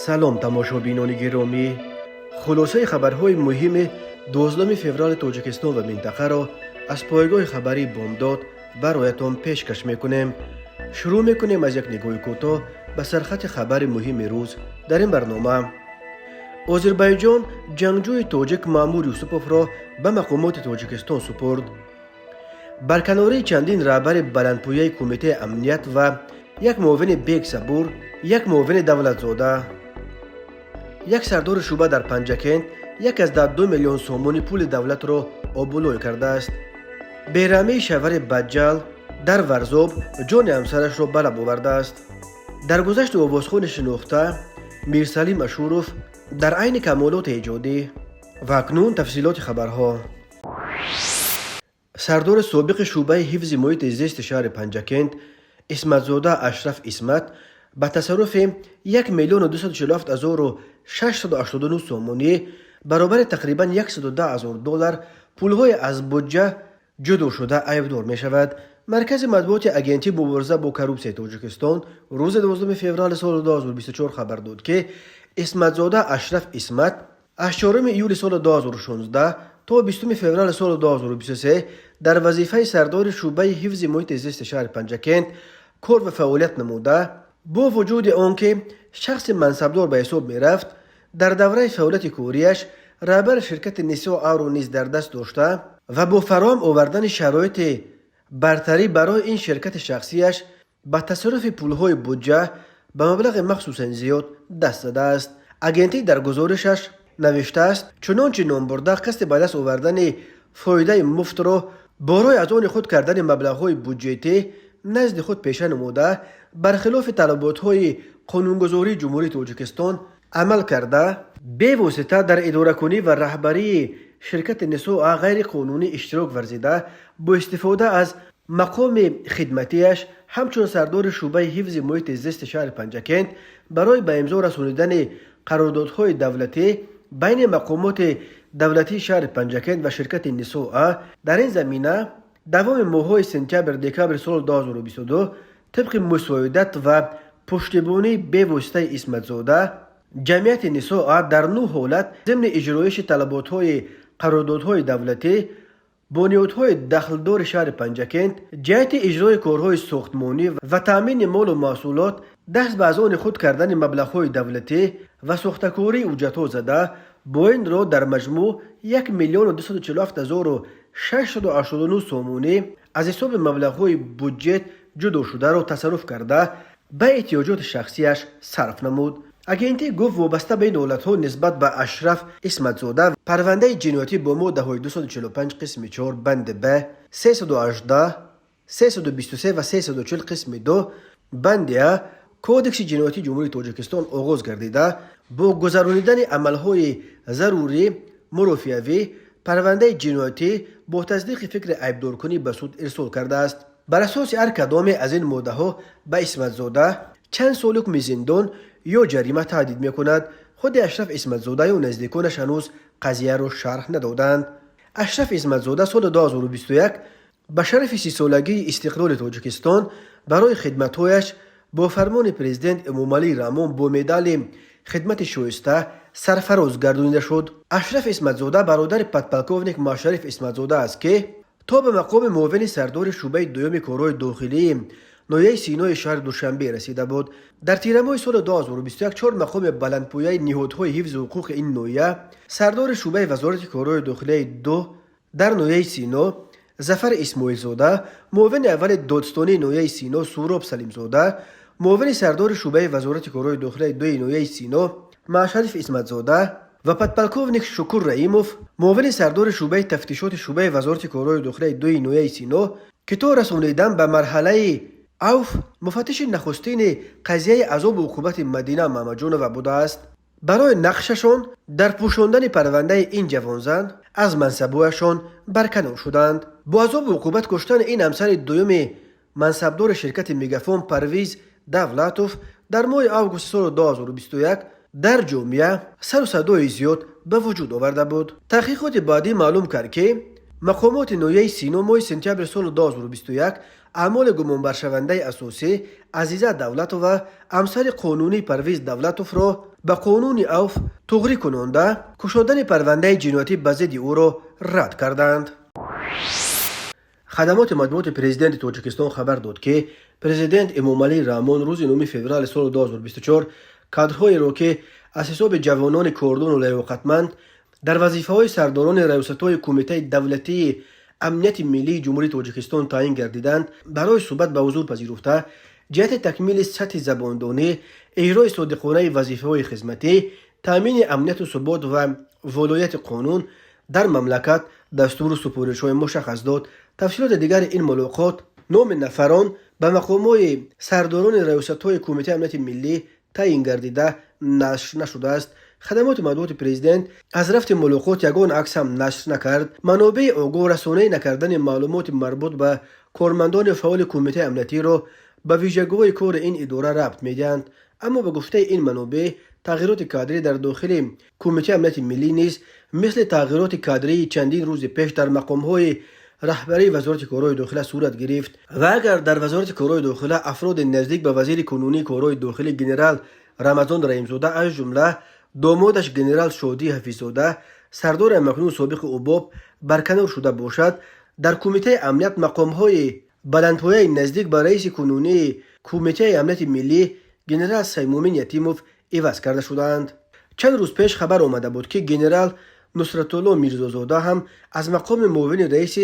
سلام تماشابینان گرامی، خلاصه خبرهای مهم 12 فوریه تاجیکستان و منطقه را از پایگاه خبری بامداد برایتان پیشکش میکنیم. شروع میکنیم از یک نگاه کوتاه به سرخط خبر مهم روز در این برنامه. آذربایجان جنگجوی تاجیک مامور یوسپوف را به مقامات تاجیکستان سپرد. برکناری چندین رهبر بلندپایه کمیته امنیت و یک معاون بیگ صبور، یک معاون دولتزاده، یک سردار شعبه در پنجکند یک از 2 میلیون سومانی پول دولت را آبولوی کرده است. بیرحمی شوهر بجال در ورزاب جان همسرش را به لب آورده است. در گذشت آوازخوان شناخته میرسلیم اشوروف در عین کمالات ایجادی. و اکنون تفصیلات خبرها. سردار سابق شعبه حفظ محیط زیست شهر پنجکند اسمتزاده اشرف اسمت به تصرف 1,247,689 سومانی برابر تقریبا $110,000 پولهای از بودجه جدا شده عیبدار می شود. مرکز مطبوعات اگنتی مبارزه با کروپسیون تاجیکستان روز 12 فوریه سال 2024 خبر داد که اسمتزاده اشرف اسمت از 4 ایول سال 2016 تا 20 فوریه سال 2023 در وظیفه سردار شعبه حفظ محیط زیست شهر پنجکند کار و فعالیت نموده. با وجود آنکه شخص منصبدار به حساب می رفت، در دوره فعالیت کاریش رهبر شرکت نسا آرو نیز در دست داشته و با فراهم آوردن شرایط برتری برای این شرکت شخصیش به تصرف پولهای بودجه به مبلغ مخصوصا زیاد دست زده است. اگنتی در گزارشش نوشته است چنانچه نام برده قصد به دست آوردن فایده مفت را برای از آن خود کردن مبلغ‌های بودجتی نزد خود پیشه نموده، برخلاف طلبات‌های قانونگذاری جمهوری تاجیکستان عمل کرده، به واسطه در اداره کنی و رهبری شرکت نسا غیر قانونی اشتراک ورزیده، با استفاده از مقام خدمتیش همچون سردار شعبه حفظ محیط زیست شهر پنجکند برای به امضا رسانیدن قراردادهای دولتی بین مقامات دولتی شهر پنجکند و شرکت نسا در این زمینه دوام ماه‌های سپتامبر دکامبر سال 2022 طبق مساعدت و پشتیبانی به واسطه اسمتزاده جمعیت نسا در 9 حالت ضمن اجرایش طلبات‌های قراردادهای دولتی با نهادهای دخلدار شهر پنجکند جهت اجرای کارهای ساختمانی و تامین مال و محصولات دست به از آن خود کردن مبلغ‌های دولتی و ساختکاری اجرت‌ها زده، با این را در مجموع 1,247,689 سومانی از حساب مبلغ‌های بودجت جدا شده را تصرف کرده به احتیاجات شخصیش صرف نمود. اگنتی گفت وابسته به این حالت‌ها نسبت به اشرف اسمتزاده پرونده جنایتی با ماده 245 قسم 4 بند ب 318 323 و 340 قسم 2 بند ا کودکس جنایتی جمهوری تاجیکستان آغاز گردیده با گذرانیدن عملهای ضروری مرافعوی پرونده جنایتی با تصدیق فکر عیبدار کنی به سود ارسال کرده است. بر اساس هر کدام از این ماده ها به اسمتزاده چند سال حکم زندان یا جریمه تهدید می کند. خود اشرف اسمتزاده و نزدیکانش هنوز قضیه را شرح ندادند. اشرف اسمتزاده سال 2021 به شرف 30 سالگی استقلال تاجیکستان برای خدمت‌هایش با فرمان پرزیدنت امامعلی رحمان با مدال خدمت شایسته سرفراز گردانیده شد. اشرف اسمتزاده برادر پدپلکوونیک مشرف اسمتزاده است که تا به مقام معاون سردار شعبه دوم کارهای داخلی ناحیه سینای شهر دوشنبه رسیده بود. در تیر ماه سال 2021 4 مقام بلندپایه نهادهای حفظ حقوق این ناحیه سردار شعبه وزارت کارهای داخلی 2 در ناحیه سینا ظفر اسماعیل زاده، معاون اول دادستانی ناحیه سینا سهراب سلیم زاده، معاون سردار شعبه وزارت کارهای داخلی 2 ناحیه سینا مشرف اسمتزاده و پدپلکوونیک شکور رحیموف، معاون سردار شعبه تفتیشات شعبه وزارت کارهای داخلی 2 ناحیه سینا که تا رسانیدن به مرحله اوف مفتش نخستین قضیه عذاب و عقوبت مدینه محمدجانو بوده است. برای نقششان در پوشاندن پرونده این جوانزن از منصبهایشان برکنار شدند. با عذاب و عقوبت کشتن این همسر دوم منصبدار شرکت میگافون پرویز دولتوف در ماه آگوست سال 2021 در جامعه سر و صدای زیاد به وجود آورده بود. تحقیقات بعدی معلوم کرد که مقامات نویه سینو ماه سپتامبر سال 2021 اعمال گمانبرشونده اساسی عزیزه دولت و امثال قانونی پرویز دولتوف را به قانون اوف تغری کننده کشاندن پرونده جنایتی به ضد او را رد کردند. خدمات مطبوعات پرزیدنت تاجیکستان خبر داد که پرزیدنت امامعلی رحمان روز 9 فوریه سال 2024 کادرهای را که از حساب جوانان کاردان و لیاقتمند در وظیفه‌های سرداران ریاست‌های کمیته دولتی امنیت ملی جمهوری تاجیکستان تعیین گردیدند برای صحبت به حضور پذیرفته جهت تکمیل سطح زباندهی، اجرای صادقانه وظیفه‌های خدمتی، تامین امنیت و ثبات و ولایت قانون در مملکت دستور و سپارش‌های مشخص داد. تفصیلات دیگر این ملاقات نام نفران به مقام‌های سرداران ریاست‌های کمیته امنیت ملی تعیین گردیده نشر نشده است. خدمات مطبوعات پرزیدنت از رفت ملاقات یگان عکس هم نشر نکرد. منابع آگاه رسانه نکردن معلومات مربوط به کارمندان فعال کمیته امنیتی را به ویژگی‌های کار این اداره ربط می‌دهند، اما به گفته این منابع تغییرات کادری در داخل کمیته امنیت ملی نیز مثل تغییرات کادری چندین روز پیش در مقام‌های رهبری وزارت کارهای داخله صورت گرفت و اگر در وزارت کارهای داخله افراد نزدیک به وزیر کنونی کارهای داخلی جنرال رمضان رحیم‌زاده از جمله دامادش جنرال شادی حفیظ‌زاده سردار مکنون سابق اوباب برکنار شده باشد، در کمیته امنیت مقام‌های بلندپایه نزدیک به رئیس کنونی کمیته امنیت ملی جنرال سیمومین یتیموف عوض کرده شدند. چند روز پیش خبر آمده بود که جنرال نصرت الله میرزازاده هم از مقام معاون رئیس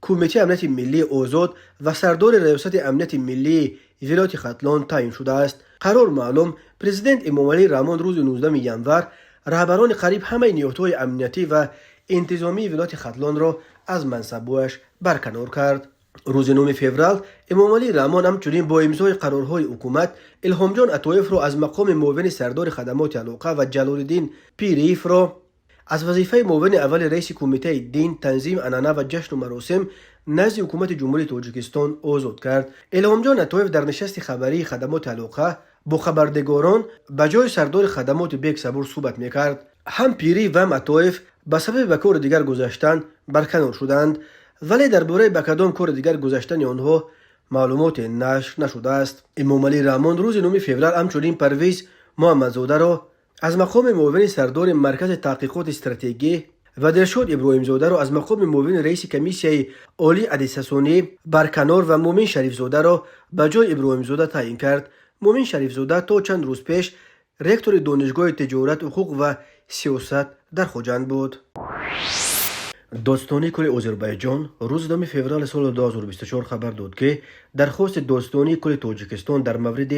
کمیته امنیت ملی آزاد و سردار ریاست امنیت ملی ولایت ختلان تعیین شده است. قرار معلوم پرزیدنت امامعلی رحمان روز 19 ینور رهبران قریب همه نیروهای امنیتی و انتظامی ولایت ختلان را از منصب‌هایش برکنار کرد. روز 9 فوریه امامعلی رحمان همچنین با امضای قرارهای حکومت الهام جان عطایف را از مقام معاون سردار خدمات علاقه و جلال الدین پیریف را از وظیفه معاون اول رئیس کمیته دین، تنظیم، عنعنه و جشن و مراسم نزد حکومت جمهوری تاجیکستان آزاد کرد. الهام جان عطایف در نشست خبری خدمات علاقه با خبرنگاران به جای سردار خدمات بیگ صبور صحبت میکرد. هم پیری و هم عطایف به سبب به کار دیگر گذاشتن برکنار شدند، ولی درباره به کدام کار دیگر گذاشتن آنها معلومات نشر نشده است. امامعلی رحمان روز 9 فوریه همچنین پرویز محمدزاده را از مقام معاون سردار مرکز تحقیقات استراتژی و دلشاد ابراهیم زاده را از مقام معاون رئیس کمیسیه عالی ادیساسونی برکنار و مومن شریف زاده را به جای ابراهیم زاده تعیین کرد. مومن شریف زاده تا چند روز پیش رکتور دانشگاه تجارت، حقوق و سیاست در خوجند بود. دادستانی کل آذربایجان روز 2 فوریه سال 2024 خبر داد که درخواست دادستانی کل تاجیکستان در مورد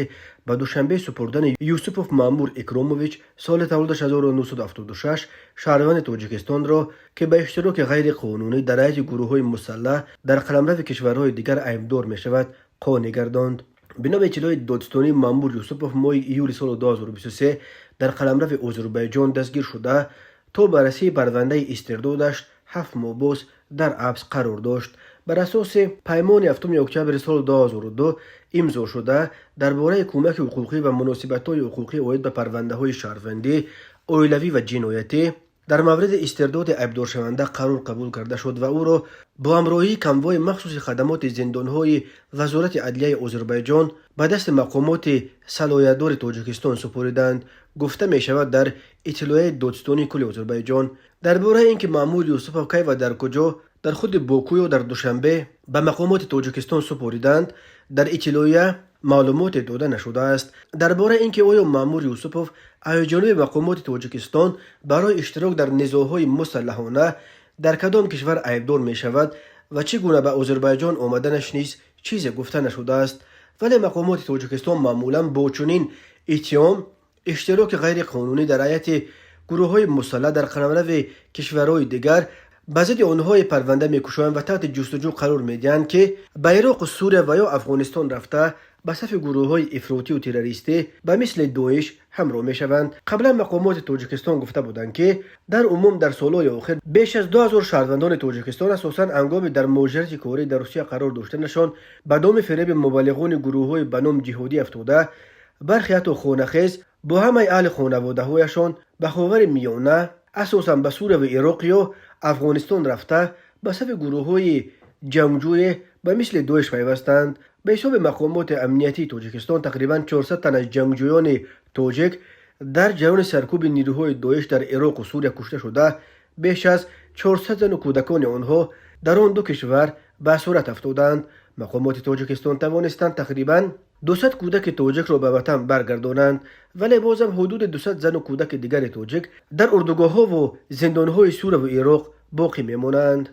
به دوشنبه سپردن یوسفوف مامور اکراموویچ سال تولدش 1976 شهروند تاجیکستان را که به اشتراک غیر قانونی در حیات گروه‌های مسلح در قلمرو کشورهای دیگر ایمدار می شود قانع گرداند. بنا به اطلاع دادستانی مامور یوسفوف ماه ایول سال 2023 در قلمرو آذربایجان دستگیر شده تا بررسی پرونده استردادش 7 ماه باز در حبس قرار داشت. بر اساس پیمان 7 اکتبر سال 2002 امضا شده درباره کمک حقوقی و مناسبت‌های حقوقی عاید به پرونده‌های شهروندی، عائلوی و جنایتی در مورد استرداد عیبدار شونده قرار قبول کرده شد و او را با همراهی کنوای مخصوص خدمات زندان‌های وزارت عدلیه آذربایجان به دست مقامات صلاحیت‌دار تاجیکستان سپردند. گفته می شود در اطلاع دادستانی کل آذربایجان درباره اینکه مامور یوسفوف کی و در کجا در خود باکو و در دوشنبه به مقامات تاجیکستان سپردند در اطلاع معلومات داده نشده است. درباره اینکه آیا مامور یوسفوف از جانب مقامات تاجیکستان برای اشتراک در نزاع‌های مسلحانه در کدام کشور عیبدار می شود و چگونه به آذربایجان آمدنش نیز چیزی گفته نشده است، ولی مقامات تاجیکستان معمولا با چنین اتهام اشتراک غیر قانونی در حیات گروه‌های مسلح در قلمرو کشورهای دیگر به ضد آنها پرونده می‌کشند و تحت جستجو قرار می‌دهند که به عراق و سوریه و یا افغانستان رفته به صف گروه‌های افراطی و تروریستی به مثل داعش همراه می‌شوند. قبلا مقامات تاجیکستان گفته بودند که در عموم در سال‌های اخیر بیش از 2000 شهروندان تاجیکستان اساساً هنگام در مهاجرت کاری در روسیه قرار داشتنشان به دام فریب مبلغان گروه‌های به نام جهادی افتاده، برخی حتی خانه‌خیز با همه اهل خانواده‌هایشان به خاور میانه اساساً به سوریه و عراق یا افغانستان رفته به صف گروه‌های جنگجوی به مثل دویش پیوستند. به حساب مقامات امنیتی تاجیکستان تقریبا 400 تن از جنگجویان تاجیک در جریان سرکوب نیروهای دویش در عراق و سوریه کشته شده. بیش از 400 زن و کودکان آنها در آن دو کشور به اسارت افتادند. مقامات تاجیکستان توانستند تقریبا 200 کودک تاجیک را به وطن برگردانند، ولی بازم حدود 200 زن و کودک دیگر تاجیک در اردوگاه‌ها و زندان‌های سوریه و عراق باقی میمانند.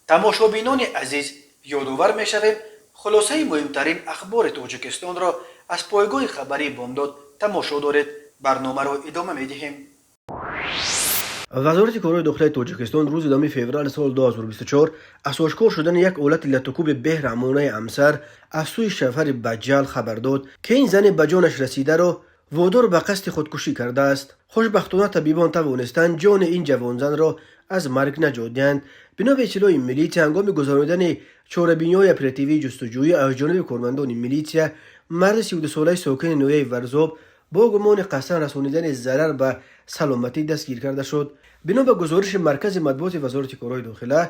تماشابینان عزیز، یادآور می‌شویم خلاصه مهمترین اخبار تاجیکستان را از پایگاه خبری بامداد تماشا دارید. برنامه را ادامه می‌دهیم. وزارت کارهای داخلی تاجیکستان روز 2 فوریه سال 2024 از آشکار شدن یک آلت لتکوب بهرامانه امسر از سوی شوهر بجال خبر داد که این زن به جانش رسیده را وادار به قصد خودکشی کرده است. خوشبختانه طبیبان توانستند جان این جوان زن را از مرگ نجاتند. بنا به اطلاع میلیتیا، هنگام گذراندن چهاربینی‌های اپراتیوی جستجویی از جانب کارمندان میلیتیا، مرد 32 ساله ساکن نویه ورزاب با گمان قصد رسانیدن ضرر به سلامتی دستگیر کرده شد. بنا به گزارش مرکز مطبوعات وزارت کارهای داخلی،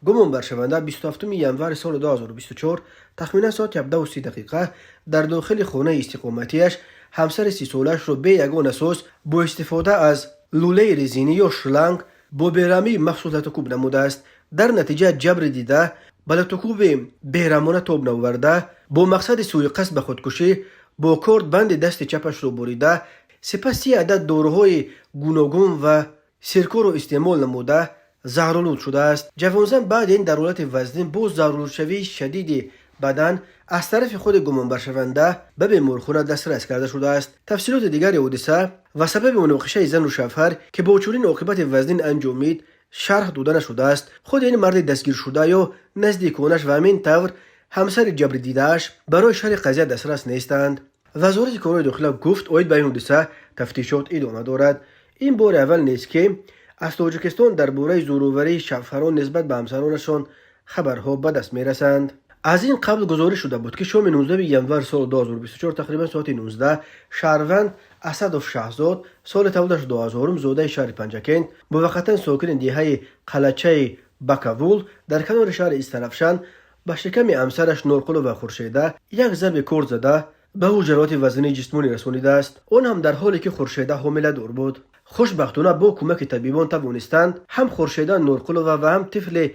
گمان برشونده 27 ژانویه سال 2024 تخمینا ساعت 17:30 در داخل خانه استقامتیش همسر 30 سالش را به یگان اساس با استفاده از لوله رزینی یا شلنگ با بیرحمی مخصوص لتکوب نموده است. در نتیجه جبر دیده به لتکوب بهرامانه تاب نآورده با مقصد سوء قصد به خودکشی با کارد بند دست چپش را بریده، سپس 30 عدد داروهای گوناگون و سرکه را استعمال نموده زهرآلود شده است. جوانزن بعد این در حالت وزن با زهرآلودشوی شدید بدن از طرف خود گمان برشونده به بیمارخانه دسترس کرده شده است. تفصیلات دیگر حادثه و سبب مناقشه زن و شوهر که با چنین عاقبت وزن انجامید شرح داده نشده است. خود این مرد دستگیر شده یا نزدیکانش و همین طور همسر جبر دیده‌اش برای شرح قضیه دسترس نیستند. وزارت کارهای داخلی گفت اوید به این حادثه تفتیشات ادامه دارد. این بار اول نیست که از تاجیکستان درباره زورآوری شوهران نسبت به همسرانشان خبرها به دست میرسند. از این قبل گزارش شده بود که شام 19 ژانویه سال 2024 تقریبا ساعت 19 شهروند اسدوف شهزاد سال تولدش 2000 زاده شهر پنجکند موقتا ساکن دیهه قلچه بکاول در کنار شهر استرفشان به شکم همسرش نورقلو و خورشیده یک ضرب کورد زده به او جراحت وزنی جسمانی رسانیده است، آن هم در حالی که خورشیده حامله دار بود. خوشبختانه با کمک طبیبان توانستند هم خورشیده نورقلو و هم طفل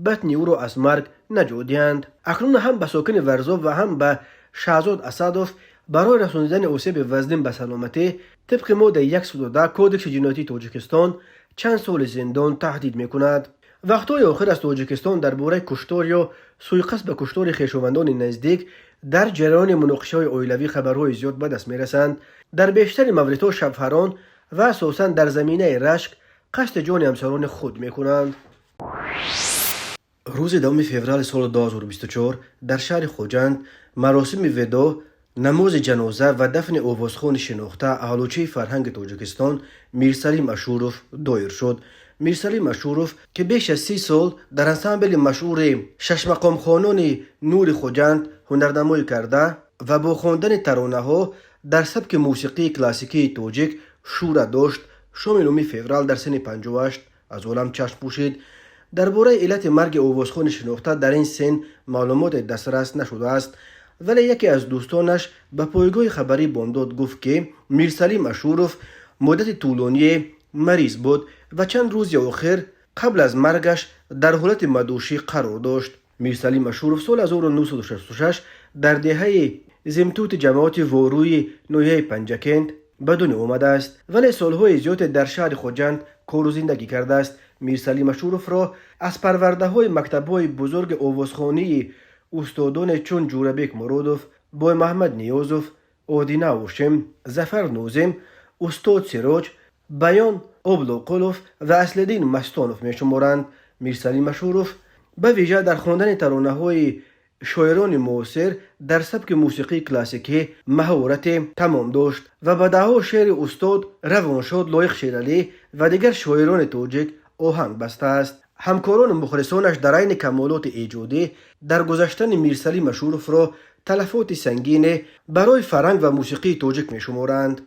بطن او را از مرگ نجاتند. اکنون هم به ساکن ورزاب و هم به شهزاد اسدوف برای رسانیدن آسیب وزن به سلامتی طبق ماده 110 کودکس جنایتی تاجیکستان چند سال زندان تهدید میکند. وقتهای آخر از تاجیکستان درباره کشتار یا سوء قصد به کشتار خویشاوندان نزدیک در جریان مناقشه‌های عائلوی خبرهای زیاد به دست میرسند. در بیشتر موردها شوهران و اساساً در زمینه رشک قصد جان همسران خود میکنند. روز 2 فوریه سال 2024 در شهر خوجند مراسم وداع، نماز جنازه و دفن آوازخوان شناخته اهالیچه فرهنگ تاجیکستان میرسلیم اشوروف دایر شد. میرسلیم اشوروف که بیش از 30 سال در انسامبل مشهور شش مقام خانان نور خوجند هنرنمایی کرده و با خواندن ترانه‌ها در سبک موسیقی کلاسیکی تاجیک شهرت داشت. شام 9 فوریه در سن 58 از عالم چشم پوشید. درباره علت مرگ آوازخوان شناخته در این سن معلومات دسترس نشده است، ولی یکی از دوستانش به پایگاه خبری بامداد گفت که میرسلیم اشوروف مدت طولانی مریض بود و چند روز آخر قبل از مرگش در حالت مدوشی قرار داشت. میرسلیم اشوروف سال 1966 در دهه زمتوت جماعت واروی نویه پنجکند به دنیا آمده است، ولی سالهای زیاد در شهر خوجند کار و زندگی کرده است. میرسلیم اشوروف را از پرورده های مکتب های بزرگ آوازخوانی استادان چون جوربک مرودوف، بای محمد نیازوف، آدینه اوشم، ظفر نوزم، استاد سراج، بیان اوبلوقلوف و اصلدین مستانوف می شمارند. میرسلیم اشوروف به ویژه در خواندن ترانه های شاعران معاصر در سبک موسیقی کلاسیکی مهارت تمام داشت و به دهها شعر استاد روانشاد لایق شیرعلی و دیگر شاعران تاجیک آهنگ بسته است. همکاران مخلصانش در عین کمالات ایجادی در گذشتن میرسلیم اشوروف را تلفات سنگین برای فرهنگ و موسیقی تاجیک می شمارند.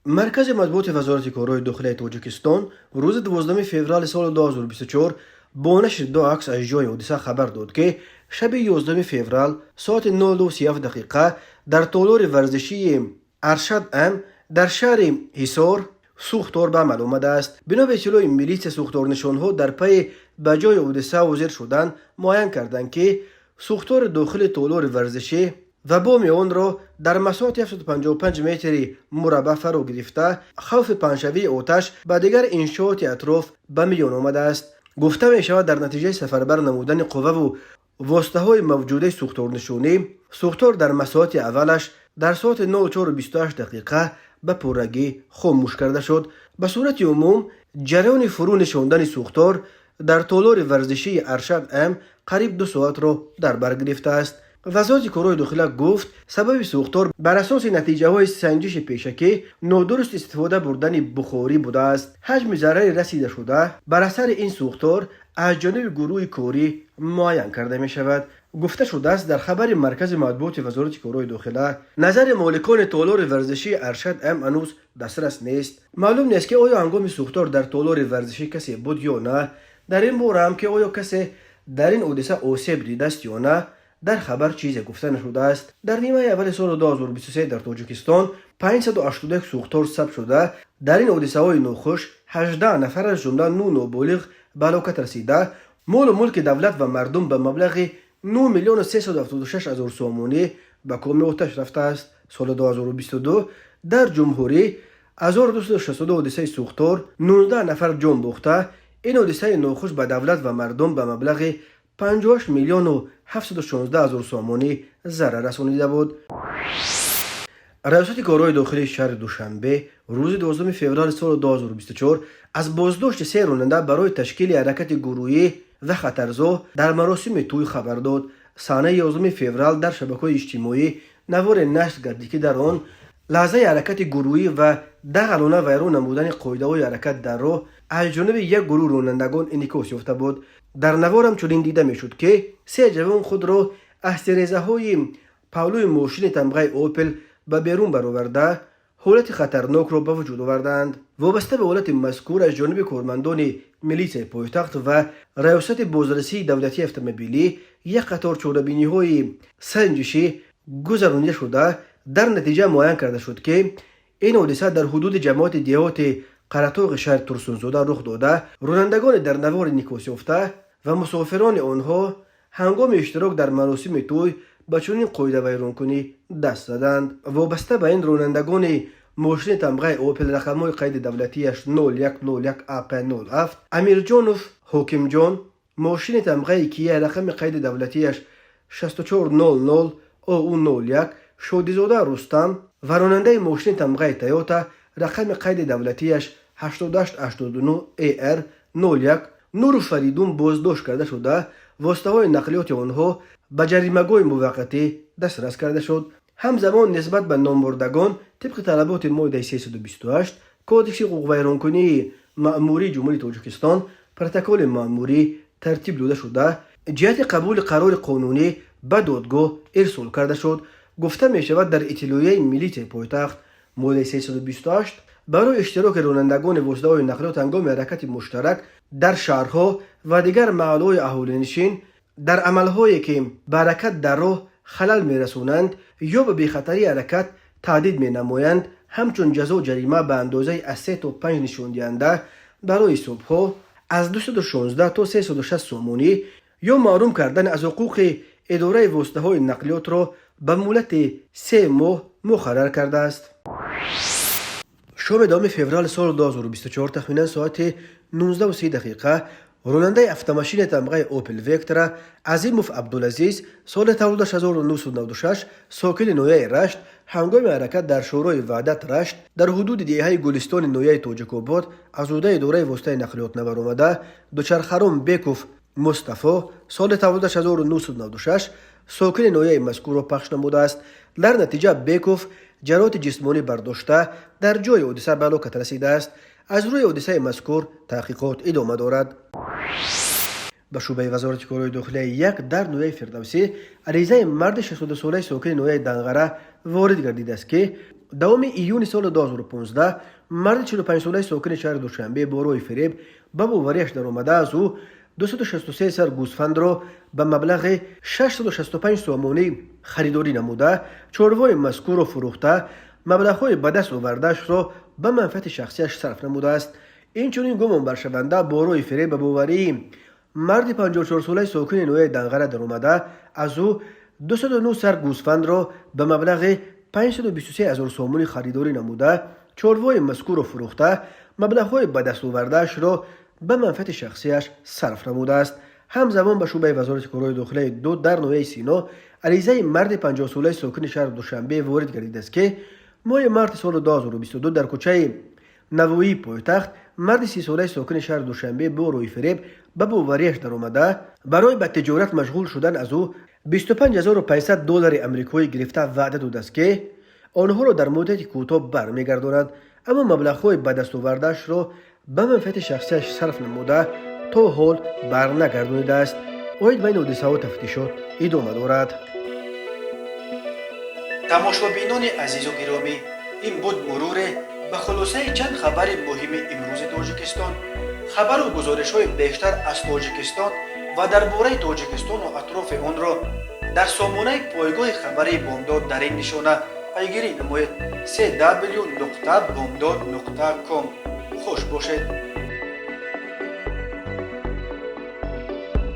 مرکز مطبوعات وزارت کارهای داخلی تاجیکستان روز 12 فوریه سال 2024 با نشر دو عکس از جای حادثه خبر داد که شب 11 فوریه ساعت 9:30 در تالار ورزشی ارشد ام در شهر حصار سوختار به عمل آمده است. بنا به اطلاع میلیس سوختار نشانها در پی به جای حادثه حاضر شدند معاین کردند که سوختار داخل تالار ورزشی و بام آن را در مساحت 755 متری مربع فرا گرفته خوف پنشوی آتش به دیگر انشاءات اطراف به میان آمده است. گفته می شود در نتیجه سفربر نمودن قوه و واسطه های موجوده سوختار نشانی سوختار در مساحت اولش در ساعت 9:28 به پررگی خاموش کرده شد. به صورت عموم جریان فرو نشاندن سوختار در تالار ورزشی ارشد ام قریب 2 ساعت را در بر گرفته است. وزارت کارهای داخلی گفت سبب سوختار بر اساس نتیجه های سنجش پیشکی نادرست استفاده بردن بخاری بوده است. حجم ضرر رسیده شده بر اثر این سوختار از جانب گروه کاری معاین کرده می شود. گفته شده است در خبر مرکز مطبوعات وزارت کارهای داخلی نظر مالکان تالار ورزشی ارشد ام هنوز دسترس نیست. معلوم نیست که آیا هنگام سوختار در تالار ورزشی کسی بود یا نه. در این باره هم که آیا کسی در این حادثه آسیب دیده است یا نه در خبر چیزی گفته نشده است. در نیمه اول سال 2023 در تاجیکستان 581 سوختار ثبت شده. در این حادثه های ناخوش 18 نفر از جمله 9 نابالغ به هلاکت رسیده. مال و ملک دولت و مردم به مبلغ 9,376,000 سومانی به کام آتش رفته است. سال 2022 در جمهوری 1262 حادثه سوختار 19 نفر جان باخته. این حادثه ناخوش به دولت و مردم به مبلغ 58,716,000 سومانی ضرر رسانیده بود. ریاست کارهای داخلی شهر دوشنبه روز 12 فوریه سال 2024 از بازداشت 3 راننده برای تشکیل حرکت گروهی و خطرزا در مراسم توی خبر داد. صحنه 11 فوریه در شبکه‌های اجتماعی نوار نشر گردید که در آن لحظه حرکت گروهی و دغلانه ویران نمودن قاعده‌های حرکت در راه از جانب یک گروه رانندگان انعکاس یافته بود. در نوار هم چنین دیده میشد که 3 جوان خود را از تیره‌های پاولوی ماشین تمغه اوپل به بیرون برآورده حالت خطرناک را به وجود آوردند. وابسته به حالت مذکور از جانب کارمندان میلیس پایتخت و ریاست بازرسی دولتی اتومبیلی یک قطار چاره‌بینی‌های سنجشی گذرانیده شده. در نتیجه معاین کرده شد که این حادثه در حدود جماعت دیهات قرطاق شهر ترسونزاده رخ داده. رانندگان در نوار انعکاس یافته و مسافران آنها هنگام اشتراک در مراسم توی به چنین قاعده ویرانکنی دست زدند. وابسته به این رانندگان ماشین تمغه اوپل رقم‌های قید دولتیش 0101 AP07 امیرجانوف حاکم جان، ماشین تمغه کیه رقم قید دولتیش 6400 AU01 شادیزاده رستم و راننده ماشین تمغه تویوتا رقم قید دولتیش 8889 AR01 نور فریدون بازداشت کرده شده. واسطه های نقلیات آنها به جریمه‌گاه موقتی دسترس کرده شد. همزمان نسبت به نامبردگان طبق طلبات ماده 328 کودکس حقوق ویرانکنی مأموری جمهوری تاجیکستان پروتکل مأموری ترتیب داده شده. جهت قبول قرار قانونی به دادگاه ارسال کرده شد. گفته می شود در اطلاعیه میلیس پایتخت ماده 328 برای اشتراک رانندگان واسطه های نقلیات هنگام حرکت مشترک در شهرها و دیگر محل‌های اهالی‌نشین در عملهایی که به حرکت در راه خلل می‌رسانند یا به بی‌خطری حرکت تهدید می‌نمایند همچون جزا جریمه به اندازه از 3 تا 5 نشان دهنده برای صبح‌ها از 216 تا 360 سومانی یا محروم کردن از حقوق اداره واسطه‌های نقلیات را به مهلت 3 ماه مقرر کرده است. شام 2 فوریه سال 2024 تخمینا ساعت 19:30 راننده اتومبیل تمغه اوپل ویکتور عظیموف عبدالعزیز سال تولدش 1996 ساکن نویه رشت هنگام حرکت در شورای وحدت رشت در حدود دیهه گلستان نویه تاجیک‌آباد از عهده اداره واسطه نقلیات نبرآمده دوچرخه‌ران بیکوف مصطفی سال تولدش 1996 ساکن نویه مذکور را پخش نموده است. در نتیجه بیکوف جراحت جسمانی برداشته در جای حادثه به هلاکت رسیده است. از روی حادثه مذکور تحقیقات ادامه دارد. به شعبه وزارت کارهای داخلی یک در نویه فردوسی عریضه مرد 62 ساله ساکن نویه دنغره وارد گردیده است که دوام ایون سال 2015 مرد 45 ساله ساکن شهر دوشنبه با روی فریب به باوریش در آمده از او 263 سر گوسفند را به مبلغ 665 سومونی خریداری نموده چاروای مذکور را فروخته مبلغ‌های به دست آورده‌اش را به منفعت شخصیش صرف نموده است. اینچنین گمان برشونده با روی فریب به باوری مرد 54 ساله ساکن نوع دنغره در آمده از او 209 سر گوسفند را به مبلغ 523 هزار سومونی خریداری نموده چاروای مذکور را فروخته مبلغ‌های به دست آورده‌اش را به منفعت شخصیش صرف نموده است. همزمان به شعبه وزارت کارهای داخلی 2 در نوع سینا عریضه مرد 50 ساله ساکن شهر دوشنبه وارد گردیده است که ماه مارس سال 2022 در کوچه نوایی پایتخت مرد 30 ساله ساکن شهر دوشنبه با روی فریب به باوریش در آمده برای به تجارت مشغول شدن از او 25500 دلار آمریکایی گرفته وعده داده است که آنها را در مدت کوتاه برمیگرداند، اما مبلغ‌های به دست آورده‌اش را به منفعت شخصیش صرف نموده تا حال برنگردانیده است. اوید بین حادثه‌ها تفتیشات ادامه دارد. تماشابینان عزیز و گرامی، این بود مرور به خلاصه چند خبر مهم امروز تاجیکستان. خبر و گزارش‌های بیشتر از تاجیکستان و درباره تاجیکستان و اطراف آن را در سامانه پایگاه خبری بامداد در این نشانه پیگیری نمایید: www.bomdad.com. خوش باشید.